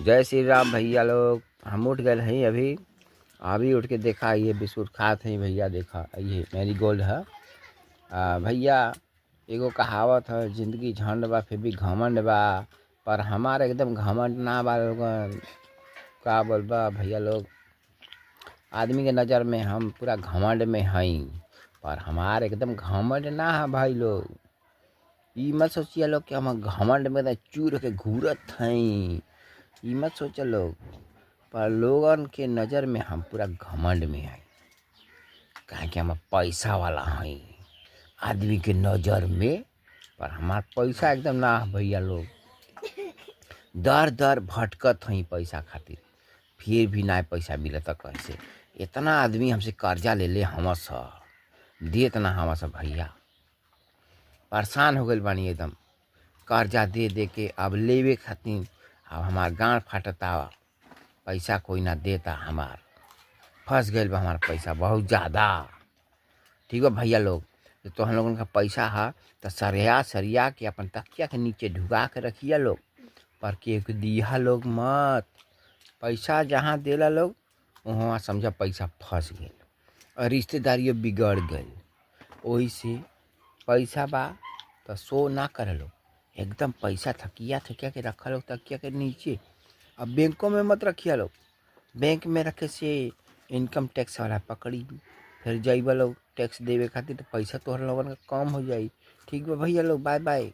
जय श्री राम भैया लोग। हम उठ गए हैं अभी अभी उठ के देखा ये बिस्कुट खाते हैं भैया। देखा ये मैरी गोल्ड है। भैया एगो कहावत है, जिंदगी झंड बा फिर भी घमंड बा, पर हमारा एकदम घमंड ना बा लोगन। का बोलबा भैया लोग, आदमी के नज़र में हम पूरा घमंड में हई, पर हमारे एकदम घमंड ना है भाई लोग। ई मत सोचिए लोग कि हम घमंड में तो चूर के घूरत हई। ई मत सोचे लोग, पर लोगन के नज़र में हम पूरा घमंड में हैं। काहे कि हम पैसा वाला हई आदमी के नज़र में। पर हमार पैसा एकदम ना है भैया लोग। दर दर भटकत हई पैसा खातिर, फिर भी ना पैसा मिलता कैसे। इतना आदमी हमसे कर्जा ले ले हमस देत ना हमस भैया। परेशान हो गइल बानी एकदम कर्जा दे दे के। अब लेवे खातिर अब हमार गाँड फाटता, पैसा कोई ना देता। हमार फंस गइल बा हमार पैसा बहुत ज़्यादा। ठीक बा भैया लोग, तो हम लोगन का पैसा है तो सरिया सरिया के अपन तकिया के नीचे ढुका के रखिया लोग, पर के दिया लोग मत। पैसा जहाँ देला लोग वहाँ समझा पैसा फंस गए और रिश्तेदारियों बिगड़ गए। वही से पैसा बा तो शो ना करे लोग, एकदम पैसा थकिया थकिया के रखा लोग तकिया के नीचे। अब बैंकों में मत रखिए लोग, बैंक में रखे से इनकम टैक्स वाला पकड़ी, फिर जाइबा लोग टैक्स देवे खातिर तो पैसा तोहर लोगन का कम हो जाई। ठीक बा भैया लोग, बाय बाय।